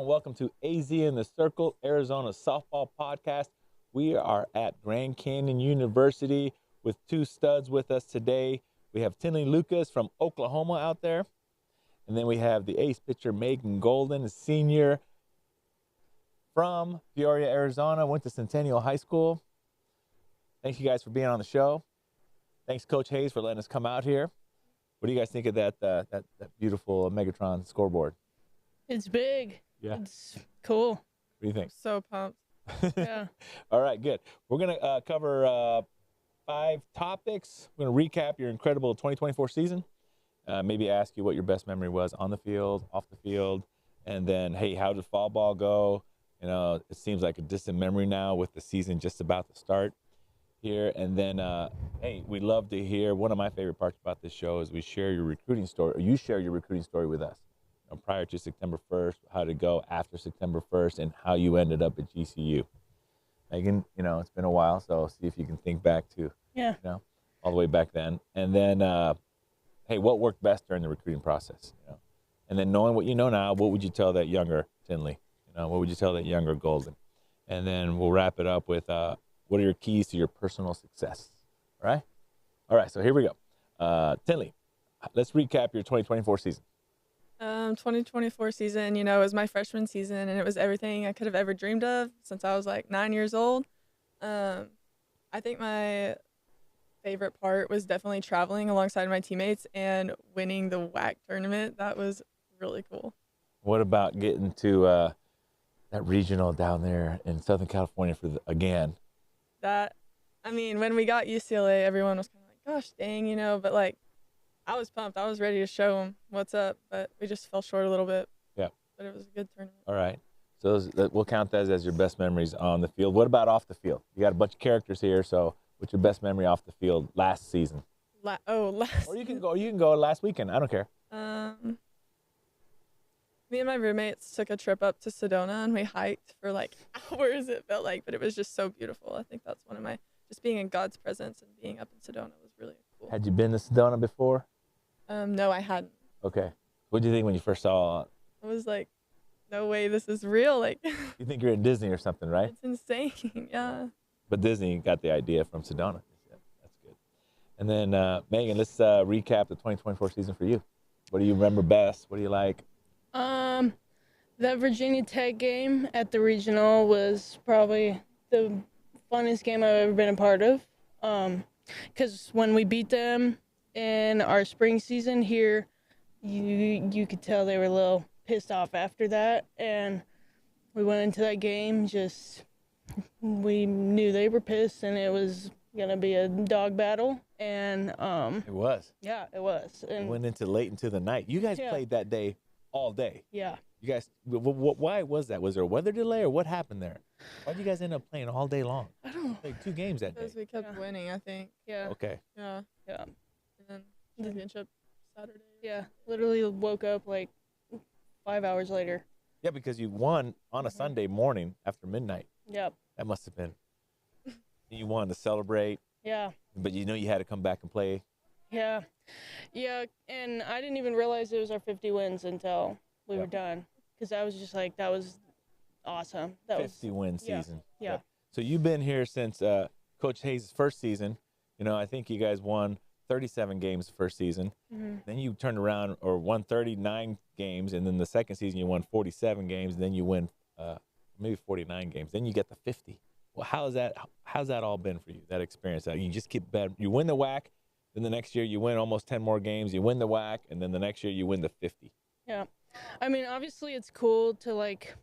and welcome to AZ in the Circle, Arizona Softball Podcast. We are at Grand Canyon University with two studs with us today. We have Tinley Lucas from Oklahoma out there, and then we have the ace pitcher Meghan Golden, a senior from Peoria, Arizona, went to Centennial High School. Thank you guys for being on the show. Thanks, Coach Hayes, for letting us come out here. What do you guys think of that beautiful Megatron scoreboard? It's big. Yeah. It's cool. What do you think? So pumped. Yeah. All right, good. We're going to cover 5 topics. We're going to recap your incredible 2024 season, maybe ask you what your best memory was on the field, off the field, and then, hey, how did fall ball go? You know, it seems like a distant memory now with the season just about to start here. And then, hey, we'd love to hear, one of my favorite parts about this show is we share your recruiting story, or you share your recruiting story with us. Prior to September 1st, how to go after September 1st, and how you ended up at GCU. Meghan, you know, it's been a while, so see if you can think back to, all the way back then. And then, hey, what worked best during the recruiting process? You know? And then knowing what you know now, what would you tell that younger Tinley? You know, what would you tell that younger Golden? And then we'll wrap it up with what are your keys to your personal success? All right? All right, so here we go. Tinley, let's recap your 2024 season. 2024 season, you know, was my freshman season, and it was everything I could have ever dreamed of since I was like 9 years old. I think my favorite part was definitely traveling alongside my teammates and winning the WAC tournament. That was really cool. What about getting to that regional down there in Southern California for again? That, I mean, when we got UCLA, everyone was kind of like, gosh, dang, you know, but like, I was pumped. I was ready to show them what's up, but we just fell short a little bit. Yeah. But it was a good tournament. All right. So we'll count that as your best memories on the field. What about off the field? You got a bunch of characters here, so what's your best memory off the field last season? Last. Or you can go last weekend. I don't care. Me and my roommates took a trip up to Sedona, and we hiked for like hours, it felt like, but it was just so beautiful. I think that's one of my, just being in God's presence and being up in Sedona was really cool. Had you been to Sedona before? No, I hadn't. Okay. What did you think when you first saw it? I was like, no way, this is real. Like, you think you're in Disney or something, right? it's insane. Yeah. But Disney got the idea from Sedona. Yeah, that's good. And then, Meghan, let's recap the 2024 season for you. What do you remember best? What do you like? That Virginia Tech game at the regional was probably the funnest game I've ever been a part of. Because when we beat them in our spring season here, you could tell they were a little pissed off after that, and we went into that game we knew they were pissed, and it was gonna be a dog battle, and It was. yeah, it was. And it went into late into the night. You guys Yeah. played that day all day. yeah, You guys, why was that? Was there a weather delay or what happened there? Why did you guys end up playing all day long? I don't know. Played 2 games that day. Because we kept Yeah. winning, I think. Yeah, Okay. Yeah. yeah, And then championship Saturday. yeah. Literally woke up like 5 hours later. Yeah, because you won on a Sunday morning after midnight. Yep. That must have been. You wanted to celebrate, Yeah. but you know you had to come back and play. Yeah. Yeah, and I didn't even realize it was our 50 wins until we were done. Because I was just like, that was awesome. That 50-win yeah, season. yeah. Yep. So you've been here since Coach Hayes' first season. You know, I think you guys won 37 games first season. Mm-hmm. Then you turned around or won 39 games, and then the second season you won 47 games. Then you win maybe 49 games. Then you get the 50. Well, how's that all been for you? That experience? You just keep bad. You win the WAC, then the next year you win almost 10 more games. You win the WAC, and then the next year you win the 50. Yeah. I mean, obviously it's cool to like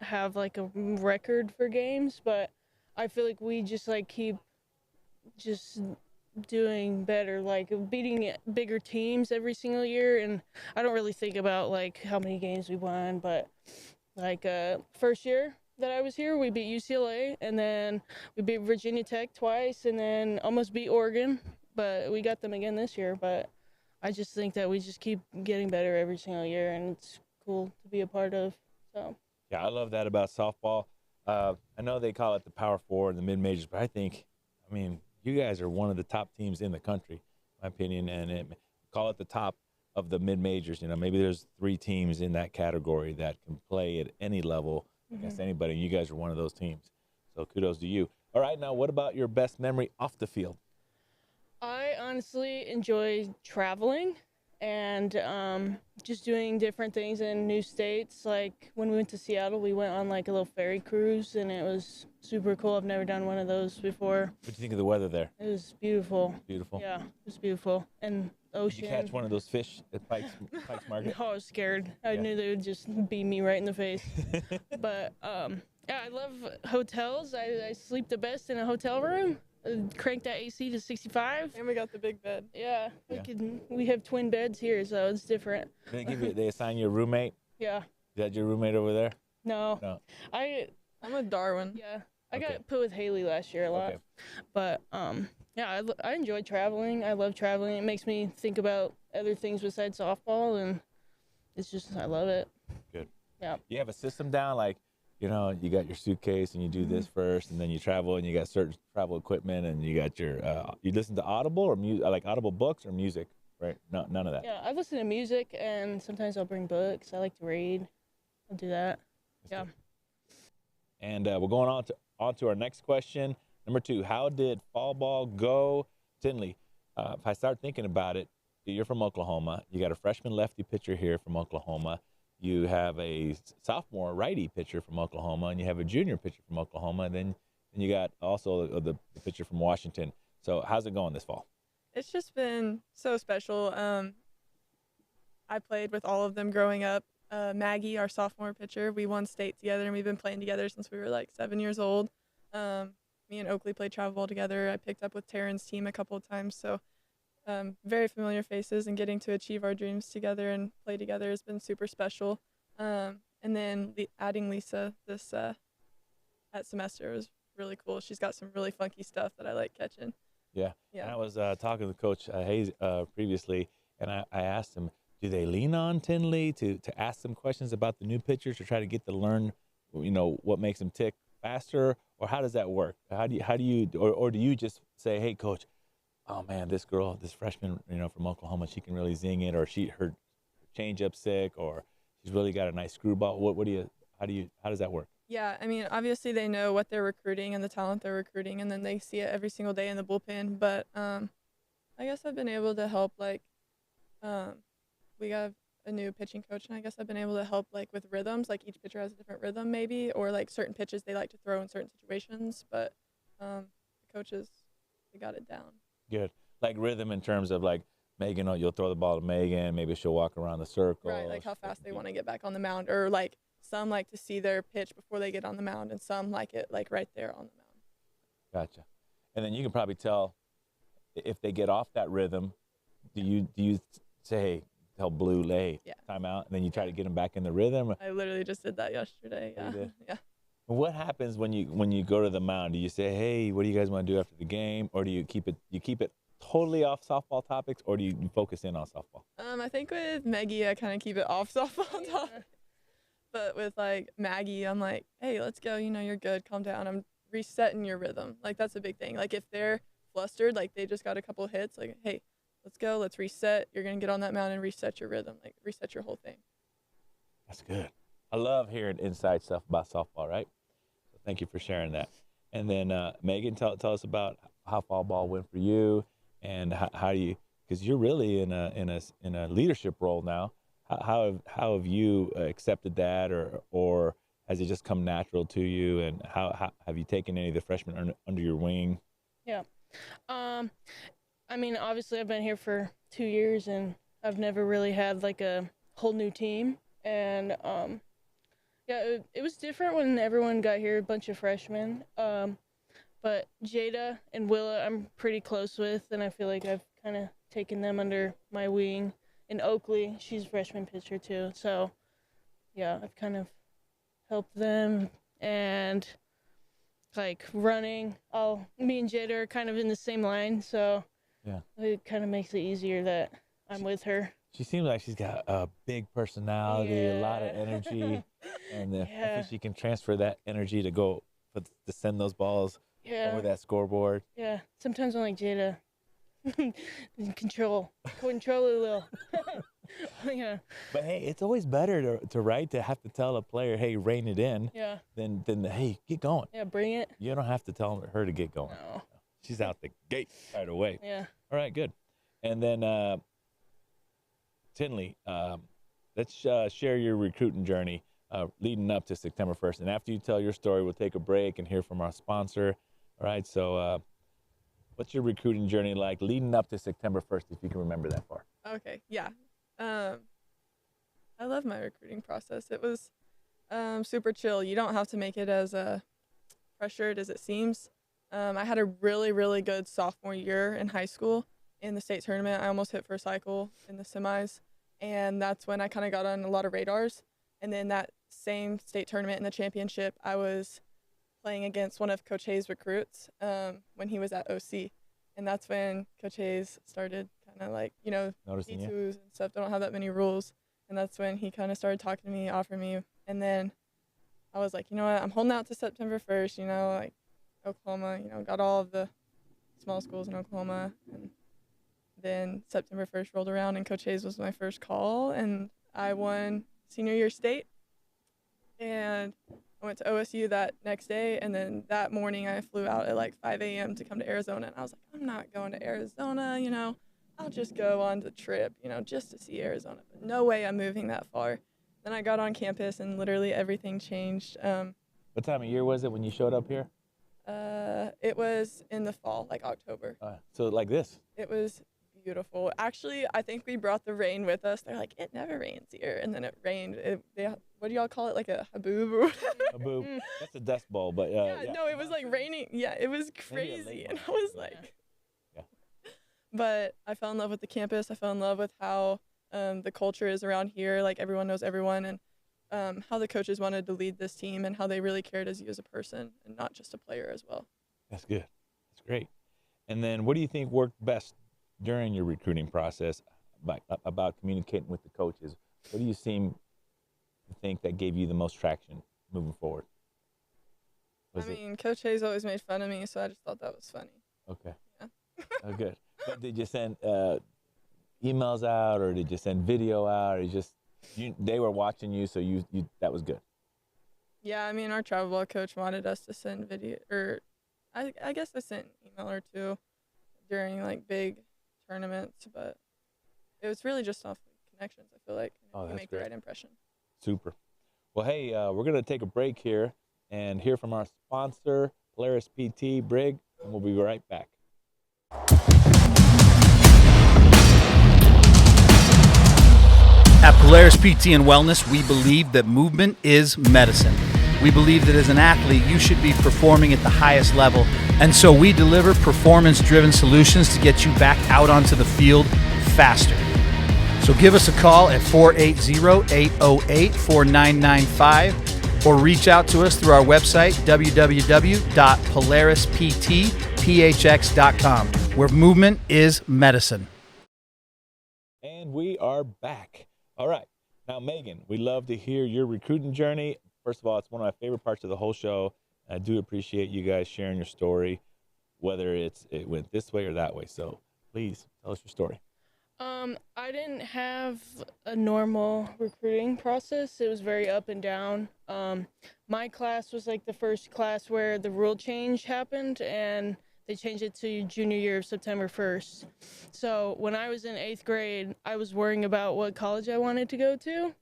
have like a record for games, but I feel like we just like keep just doing better, like beating bigger teams every single year. And I don't really think about like how many games we won, but like first year that I was here, we beat UCLA, and then we beat Virginia Tech twice, and then almost beat Oregon, but we got them again this year. But I just think that we just keep getting better every single year, and it's cool to be a part of. So Yeah, I love that about softball. I know they call it the Power Four and the mid-majors, but I mean, you guys are one of the top teams in the country, in my opinion, and call it the top of the mid majors. You know, maybe there's 3 teams in that category that can play at any level against anybody. And you guys are one of those teams. So kudos to you. All right, now what about your best memory off the field? I honestly enjoy traveling and just doing different things in new states. Like when we went to Seattle, we went on like a little ferry cruise, and it was super cool. I've never done one of those before. What do you think of the weather there? It was beautiful. Beautiful. Yeah, it was beautiful. And ocean. Did you catch one of those fish at Pike's Market? No, I was scared. I Yeah. knew they would just beat me right in the face. But yeah, I love hotels. I sleep the best in a hotel room. Crank that AC to 65. And we got the big bed. Yeah, Yeah. We have twin beds here, so it's different. They assign you a roommate? Yeah. Is that your roommate over there? No. No. I'm with Darwin. Yeah. I Okay. got put with Haley last year a lot. Okay. But yeah, I enjoy traveling. I love traveling. It makes me think about other things besides softball, and it's just I love it. Good. Yeah. You have a system down, like, you know, you got your suitcase and you do this first, and then you travel and you got certain travel equipment, and you got your you listen to Audible or like Audible books or music, right? No, none of that. Yeah, I listen to music, and sometimes I'll bring books. I like to read. I'll do that. Yeah. And we're going on to our next question. Number 2, how did fall ball go? Tinley, if I start thinking about it, you're from Oklahoma. You got a freshman lefty pitcher here from Oklahoma. You have a sophomore righty pitcher from Oklahoma, and you have a junior pitcher from Oklahoma, and then you got also the pitcher from Washington. So how's it going this fall? It's just been so special. I played with all of them growing up. Maggie, our sophomore pitcher, we won state together, and we've been playing together since we were like 7 years old. Me and Oakley played travel ball together. I picked up with Taryn's team a couple of times, so very familiar faces, and getting to achieve our dreams together and play together has been super special. And then adding Lisa this at semester was really cool. She's got some really funky stuff that I like catching. Yeah. Yeah. And I was talking with Coach Hayes previously, and I asked him, do they lean on Tinley to ask them questions about the new pitchers to try to get to learn, you know, what makes them tick faster, or how does that work? How do you or do you just say, hey, Coach, oh man, this girl, this freshman, you know, from Oklahoma, she can really zing it, or her changeup's sick, or she's really got a nice screwball. How does that work? Yeah, I mean, obviously they know what they're recruiting and the talent they're recruiting, and then they see it every single day in the bullpen. But I guess I've been able to help, like, we have a new pitching coach, and I guess I've been able to help, like, with rhythms. Like, each pitcher has a different rhythm, maybe, or, like, certain pitches they like to throw in certain situations. But the coaches, they got it down. Good. Like rhythm in terms of, like, Megan, you'll throw the ball to Megan, maybe she'll walk around the circle. Right, like how fast they want to get back on the mound, or, like, some like to see their pitch before they get on the mound, and some like it, like, right there on the mound. Gotcha. And then you can probably tell if they get off that rhythm. Do you say, hey, tell Blue, lay, time out, and then you try to get them back in the rhythm? I literally just did that yesterday. You Yeah. did? Yeah. What happens when you go to the mound? Do you say, hey, what do you guys want to do after the game, or do you keep it totally off softball topics, or do you focus in on softball? I think with Maggie, I kind of keep it off softball topic. But with, like, Maggie, I'm like, hey, let's go. You know, you're good. Calm down. I'm resetting your rhythm. Like, that's a big thing. Like, if they're flustered, like, they just got a couple hits, like, hey, let's go. Let's reset. You're going to get on that mound and reset your rhythm. Like, reset your whole thing. That's good. I love hearing inside stuff about softball, right? So thank you for sharing that. And then, Megan, tell us about how fall ball went for you, and how do you, because you're really in a leadership role now. How have you accepted that, or has it just come natural to you? And how have you taken any of the freshmen under your wing? Yeah. I mean, obviously I've been here for 2 years, and I've never really had like a whole new team. And yeah, it was different when everyone got here, a bunch of freshmen. But Jada and Willa I'm pretty close with, and I feel like I've kind of taken them under my wing. And Oakley, she's a freshman pitcher too. So yeah, I've kind of helped them. And like running, me and Jada are kind of in the same line, so yeah, it kind of makes it easier that I'm with her. She seems like she's got a big personality, a lot of energy, and I think she can transfer that energy to send those balls over that scoreboard. Yeah, sometimes I'm like, Jada, control it a little. Yeah. But hey, it's always better to have to tell a player, hey, rein it in, Yeah. than hey, get going. Yeah. Bring it. You don't have to tell her to get going. No. She's out the gate right away. Yeah. All right, good. And then Tinley, let's share your recruiting journey leading up to September 1st. And after you tell your story, we'll take a break and hear from our sponsor. All right, so what's your recruiting journey like leading up to September 1st, if you can remember that far? Okay, yeah. I love my recruiting process. It was super chill. You don't have to make it as pressured as it seems. I had a really, really good sophomore year in high school in the state tournament. I almost hit first cycle in the semis, and that's when I kind of got on a lot of radars. And then that same state tournament in the championship, I was playing against one of Coach Hayes' recruits when he was at OC. And that's when Coach Hayes started kind of like, Noticing you? D2s and stuff don't have that many rules. And that's when he kind of started talking to me, offering me. And then I was like, you know what, I'm holding out to September 1st, like Oklahoma, got all of the small schools in Oklahoma. And then September 1st rolled around and Coach Hayes was my first call. And I won senior year state. And I went to OSU that next day, and then that morning I flew out at like 5 a.m. to come to Arizona, and I was like, I'm not going to Arizona, I'll just go on the trip, just to see Arizona. But no way I'm moving that far. Then I got on campus, and literally everything changed. What time of year was it when you showed up here? It was in the fall, like October. So like this? It was beautiful. Actually, I think we brought the rain with us. They're like, it never rains here, and then it rained. What do y'all call it, like a haboob or whatever? Haboob. That's a dust bowl, but no, it was like raining. Yeah, it was crazy, and I was like, yeah. But I fell in love with the campus. I fell in love with how the culture is around here. Like everyone knows everyone, and how the coaches wanted to lead this team, and how they really cared as you as a person and not just a player as well. That's good. That's great. And then, what do you think worked best during your recruiting process about communicating with the coaches? What do you seem to think that gave you the most traction moving forward? Coach Hayes always made fun of me, so I just thought that was funny. Okay. Yeah. Oh, good. But did you send emails out, or did you send video out, or they were watching you, so you that was good? Yeah, our travel ball coach wanted us to send video, or I guess I sent an email or two during like big tournaments, but it was really just off connections. I feel like you make the right impression. Super. Well, hey, we're gonna take a break here and hear from our sponsor, Polaris PT, Brig, and we'll be right back. At Polaris PT and Wellness, we believe that movement is medicine. We believe that as an athlete, you should be performing at the highest level. And so we deliver performance-driven solutions to get you back out onto the field faster. So give us a call at 480-808-4995 or reach out to us through our website, www.polarisptphx.com, where movement is medicine. And we are back. All right. Now, Megan, we love to hear your recruiting journey. First of all, it's one of my favorite parts of the whole show. I do appreciate you guys sharing your story, whether it went this way or that way. So please tell us your story. I didn't have a normal recruiting process. It was very up and down. My class was like the first class where the rule change happened, and they changed it to junior year of September 1st. So when I was in 8th grade, I was worrying about what college I wanted to go to,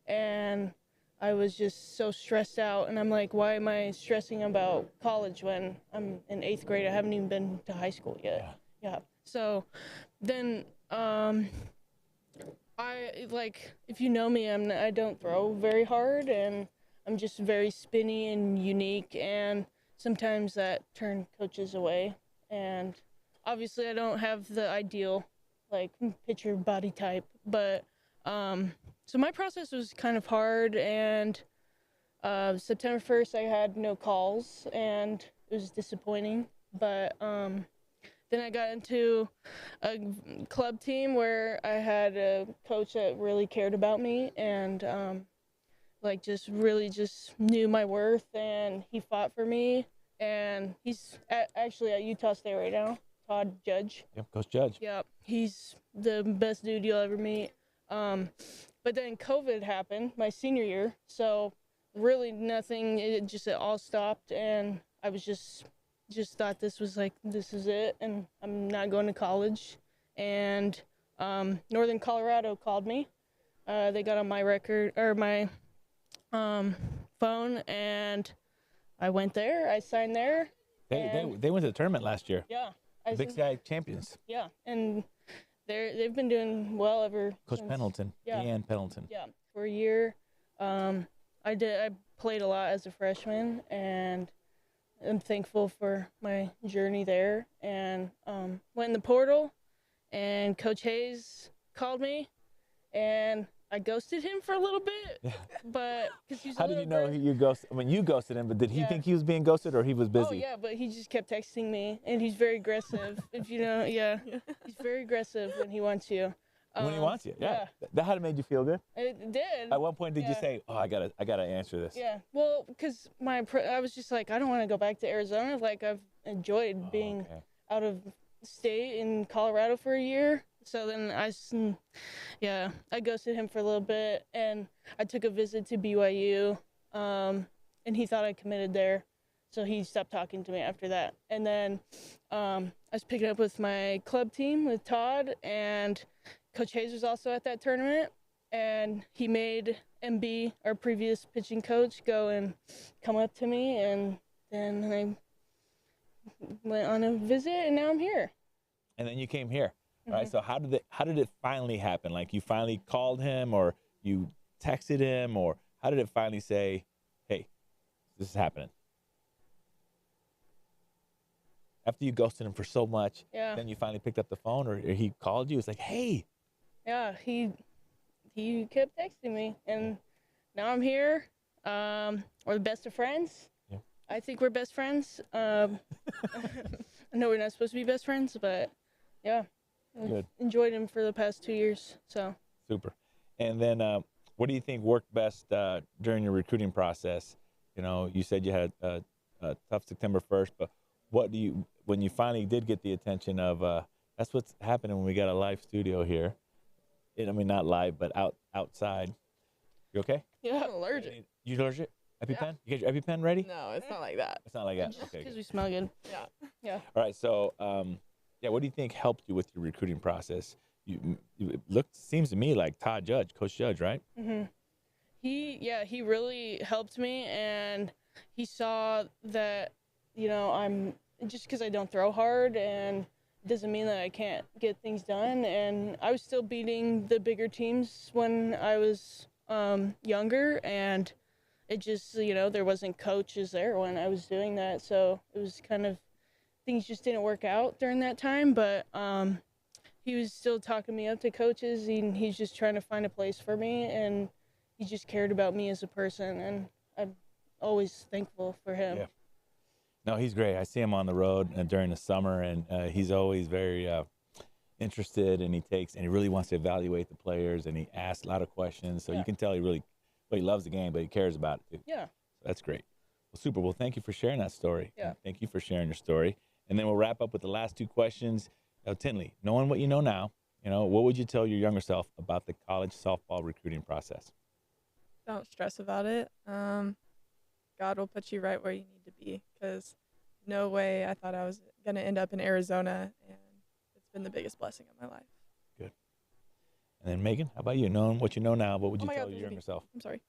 and I was just so stressed out. And I'm like, why am I stressing about college when I'm in 8th grade? I haven't even been to high school yet. Yeah. So then if you know me, I don't throw very hard, and I'm just very spinny and unique, and sometimes that turned coaches away. And obviously I don't have the ideal pitcher body type, but so my process was kind of hard, and September 1st I had no calls, and it was disappointing. But then I got into a club team where I had a coach that really cared about me, and just really just knew my worth, and he fought for me. And he's actually at Utah State right now, Todd Judge. Yep, Coach Judge. Yep, he's the best dude you'll ever meet. But then COVID happened my senior year, so really nothing. It all stopped, and I was just thought this was like, this is it, and I'm not going to college. And Northern Colorado called me. They got on my record or my phone, and I went there. I signed there. They went to the tournament last year. Yeah. Big Sky champions. Yeah, and they've been doing well ever Coach since. Pendleton. Yeah. Deanne Pendleton. Yeah, for a year. I played a lot as a freshman, and I'm thankful for my journey there. And went in the portal, and Coach Hayes called me, and I ghosted him for a little bit, but because he's. How did you know you ghosted? I mean, you ghosted him, but did he think he was being ghosted, or he was busy? Oh yeah, but he just kept texting me, and he's very aggressive. If you know, yeah, he's very aggressive when he wants you. When he wants you, yeah. That had made you feel good. It did. At one point, did you say, "Oh, I gotta answer this"? Yeah. Well, because I was just like, I don't want to go back to Arizona. Like, I've enjoyed being out of state in Colorado for a year. So then I ghosted him for a little bit, and I took a visit to BYU, and he thought I committed there, so he stopped talking to me after that. And then I was picking up with my club team with Todd, and Coach Hayes was also at that tournament, and he made MB, our previous pitching coach, go and come up to me, and then I went on a visit, and now I'm here. And then you came here. Right. So how did it finally happen? Like, you finally called him, or you texted him, or how did it finally say, "Hey, this is happening"? After you ghosted him for so much, then you finally picked up the phone, or he called you. It's like, "Hey." Yeah, he kept texting me, and now I'm here. We're the best of friends. Yeah. I think we're best friends. I know we're not supposed to be best friends, but yeah. Good. Enjoyed him for the past 2 years. So super. And then what do you think worked best during your recruiting process? You know, you said you had a tough September 1st, but when you finally did get the attention of that's what's happening when we got a live studio here. I mean, not live, but outside. You okay? Yeah, I'm allergic. You allergic? EpiPen? You get your EpiPen ready? No, it's not like that. It's not like that. just Okay. because we smell good. Yeah. Yeah. All right. So, what do you think helped you with your recruiting process? It seems to me like Coach Judge, right? Mm-hmm. He really helped me, and he saw that, I'm just because I don't throw hard, and it doesn't mean that I can't get things done. And I was still beating the bigger teams when I was younger, and it just, there wasn't coaches there when I was doing that, so it was kind of, things just didn't work out during that time. But he was still talking me up to coaches, and he's just trying to find a place for me, and he just cared about me as a person, and I'm always thankful for him. Yeah. No, he's great. I see him on the road during the summer, and he's always very interested, and he really wants to evaluate the players, and he asks a lot of questions. So you can tell he loves the game, but he cares about it too. Yeah. So that's great. Well, super. Well, thank you for sharing that story. Yeah. And thank you for sharing your story. And then we'll wrap up with the last two questions. Tinley, knowing what you know now, what would you tell your younger self about the college softball recruiting process? Don't stress about it. God will put you right where you need to be, because no way I thought I was going to end up in Arizona, and it's been the biggest blessing of my life. Good. And then Megan, how about you? Knowing what you know now, what would you tell your younger self? I'm sorry.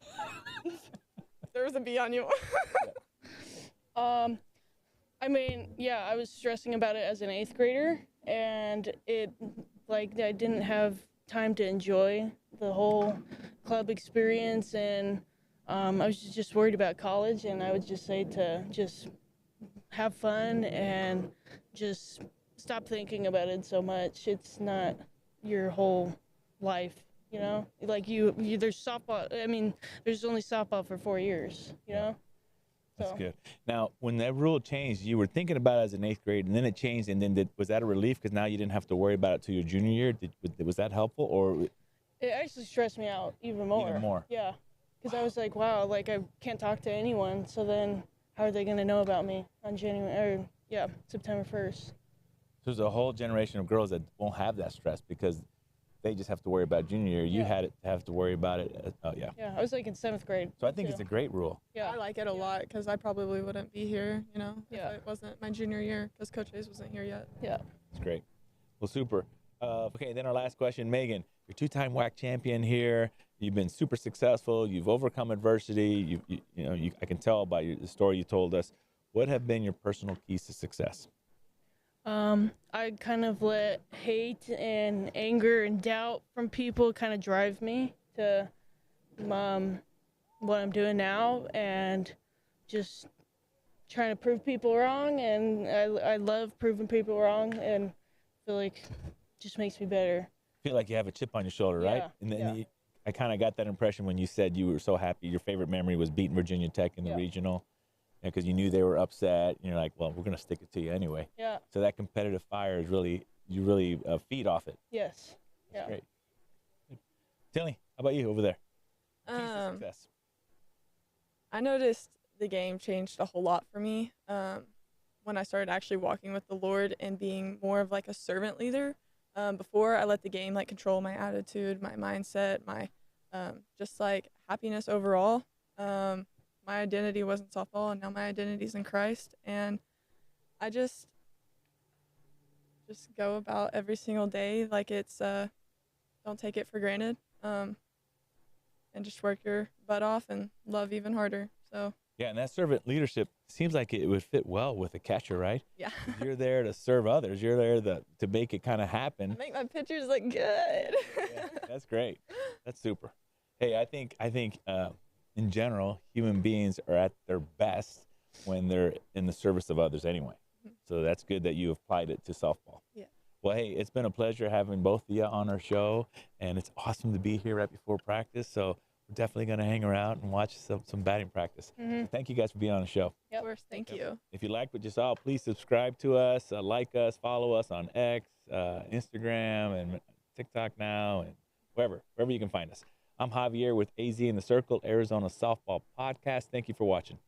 There was a bee on you. I mean, I was stressing about it as an 8th grader, and I didn't have time to enjoy the whole club experience, and I was just worried about college, and I would just say to just have fun and just stop thinking about it so much. It's not your whole life, like there's softball. I mean, there's only softball for 4 years, That's good. Now, when that rule changed, you were thinking about it as an 8th grade, and then it changed, and then was that a relief because now you didn't have to worry about it till your junior year? Was that helpful, or? It actually stressed me out even more. Even more. Yeah, because I was like, wow, like I can't talk to anyone, so then how are they going to know about me on September 1st? There's a whole generation of girls that won't have that stress because they just have to worry about junior year. You Yeah. had it to have to worry about it. Oh, yeah. Yeah, I was like in 7th grade. So I think too. it's a great rule. Yeah. I like it a lot because I probably wouldn't be here, you know, Yeah. if it wasn't my junior year because Coach Hayes wasn't here yet. Yeah. It's great. Well, super. Okay, then our last question, Megan. You're two-time WAC champion here. You've been super successful. You've overcome adversity. I can tell by the story you told us. What have been your personal keys to success? I kind of let hate and anger and doubt from people kind of drive me to what I'm doing now, and just trying to prove people wrong. And I love proving people wrong, and feel like it just makes me better. Feel like you have a chip on your shoulder, right? Yeah, And then yeah. I kind of got that impression when you said you were so happy. Your favorite memory was beating Virginia Tech in the Yeah. regional, because you knew they were upset. And you're like, well, we're gonna stick it to you anyway. Yeah. So that competitive fire is you really feed off it. Yes. Yeah. Great. Good. Tinley, how about you over there? Keys to Um, success. I noticed the game changed a whole lot for me when I started actually walking with the Lord and being more of like a servant leader. Before I let the game like control my attitude, my mindset, my just like happiness overall. My identity wasn't softball, and now my identity's in Christ. And I just go about every single day like it's don't take it for granted. And just work your butt off and love even harder. So Yeah, and that servant leadership seems like it would fit well with a catcher, right? yeah, You're there to serve others. You're there to make it kind of happen. make my pitchers look good. Yeah, that's great. That's super. Hey, I think in general, human beings are at their best when they're in the service of others anyway. So that's good that you applied it to softball. Yeah. Well, hey, it's been a pleasure having both of you on our show, and it's awesome to be here right before practice. So we're definitely going to hang around and watch some batting practice. So thank you guys for being on the show. Of course, thank you. If you liked what you saw, please subscribe to us, like us, follow us on X, Instagram, and TikTok now, and wherever you can find us. I'm Javier with AZ in the Circle, Arizona Softball Podcast. Thank you for watching.